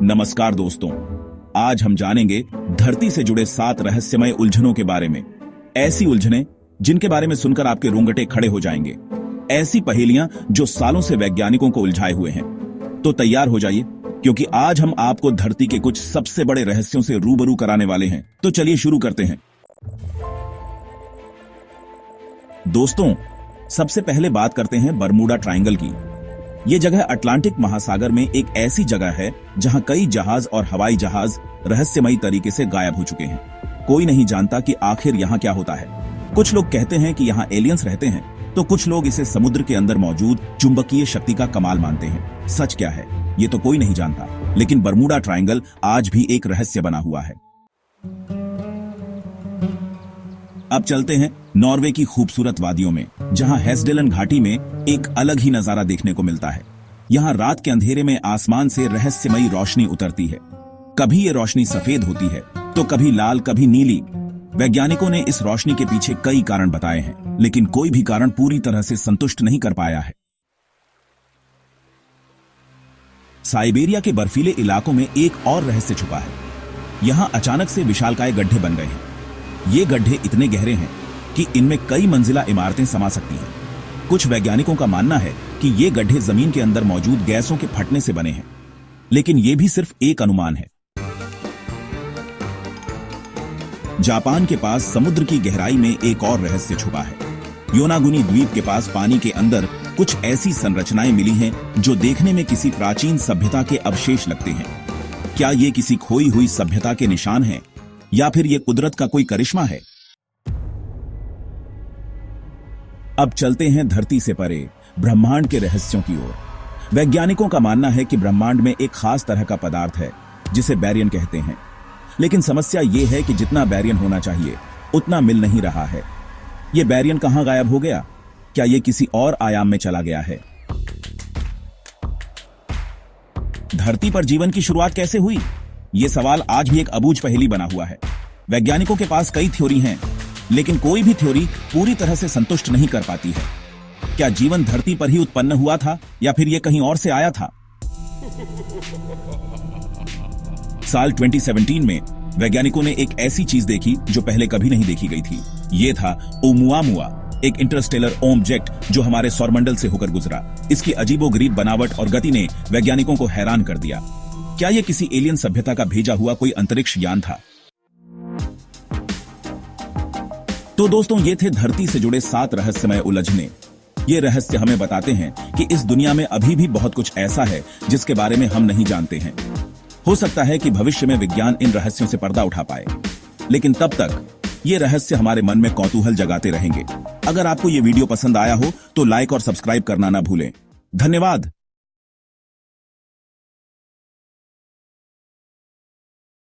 नमस्कार दोस्तों, आज हम जानेंगे धरती से जुड़े 7 रहस्यमय उलझनों के बारे में। ऐसी उलझनें जिनके बारे में सुनकर आपके रोंगटे खड़े हो जाएंगे। ऐसी पहेलियां जो सालों से वैज्ञानिकों को उलझाए हुए हैं। तो तैयार हो जाइए, क्योंकि आज हम आपको धरती के कुछ सबसे बड़े रहस्यों से रूबरू कराने वाले हैं। तो चलिए शुरू करते हैं। दोस्तों, सबसे पहले बात करते हैं बरमूडा ट्रायंगल की। ये जगह अटलांटिक महासागर में एक ऐसी जगह है जहां कई जहाज और हवाई जहाज रहस्यमयी तरीके से गायब हो चुके हैं। कोई नहीं जानता कि आखिर यहां क्या होता है। कुछ लोग कहते हैं कि यहां एलियंस रहते हैं, तो कुछ लोग इसे समुद्र के अंदर मौजूद चुंबकीय शक्ति का कमाल मानते हैं। सच क्या है ये तो कोई नहीं जानता, लेकिन बरमूडा ट्रायंगल आज भी एक रहस्य बना हुआ है। अब चलते हैं नॉर्वे की खूबसूरत वादियों में, जहां हेस्डेलन घाटी में एक अलग ही नजारा देखने को मिलता है। यहां रात के अंधेरे में आसमान से रहस्यमयी रोशनी उतरती है। कभी ये रोशनी सफेद होती है, तो कभी लाल, कभी नीली। वैज्ञानिकों ने इस रोशनी के पीछे कई कारण बताए हैं, लेकिन कोई भी कारण पूरी तरह से संतुष्ट नहीं कर पाया है। साइबेरिया के बर्फीले इलाकों में एक और रहस्य छुपा है। यहां अचानक से विशालकाय गड्ढे बन गए हैं। ये गड्ढे इतने गहरे हैं कि इनमें कई मंजिला इमारतें समा सकती हैं। कुछ वैज्ञानिकों का मानना है कि ये गड्ढे जमीन के अंदर मौजूद गैसों के फटने से बने हैं, लेकिन ये भी सिर्फ एक अनुमान है। जापान के पास समुद्र की गहराई में एक और रहस्य छुपा है। योनागुनी द्वीप के पास पानी के अंदर कुछ ऐसी संरचनाएं मिली हैं जो देखने में किसी प्राचीन सभ्यता के अवशेष लगते हैं। क्या ये किसी खोई हुई सभ्यता के निशान हैं, या फिर ये कुदरत का कोई करिश्मा है? अब चलते हैं धरती से परे ब्रह्मांड के रहस्यों की ओर। वैज्ञानिकों का मानना है कि ब्रह्मांड में एक खास तरह का पदार्थ है जिसे बैरियन कहते हैं, लेकिन समस्या यह है कि जितना बैरियन होना चाहिए उतना मिल नहीं रहा है। यह बैरियन कहां गायब हो गया? क्या यह किसी और आयाम में चला गया है? धरती पर जीवन की शुरुआत कैसे हुई? यह सवाल आज भी एक अबूझ पहेली बना हुआ है। वैज्ञानिकों के पास कई थ्योरी हैं, लेकिन कोई भी थ्योरी पूरी तरह से संतुष्ट नहीं कर पाती है। क्या जीवन धरती पर ही उत्पन्न हुआ था, या फिर यह कहीं और से आया था? साल 2017 में वैज्ञानिकों ने एक ऐसी चीज देखी जो पहले कभी नहीं देखी गई थी। यह था ओमुआमुआ, एक इंटरस्टेलर ऑब्जेक्ट जो हमारे सौरमंडल से होकर गुजरा। इसकी अजीबोगरीब बनावट और गति ने वैज्ञानिकों को हैरान कर दिया। क्या यह किसी एलियन सभ्यता का भेजा हुआ कोई अंतरिक्ष यान था? तो दोस्तों, ये थे धरती से जुड़े 7 रहस्यमय उलझने। ये रहस्य हमें बताते हैं कि इस दुनिया में अभी भी बहुत कुछ ऐसा है जिसके बारे में हम नहीं जानते हैं। हो सकता है कि भविष्य में विज्ञान इन रहस्यों से पर्दा उठा पाए, लेकिन तब तक ये रहस्य हमारे मन में कौतूहल जगाते रहेंगे। अगर आपको ये वीडियो पसंद आया हो तो लाइक और सब्सक्राइब करना ना भूलें। धन्यवाद।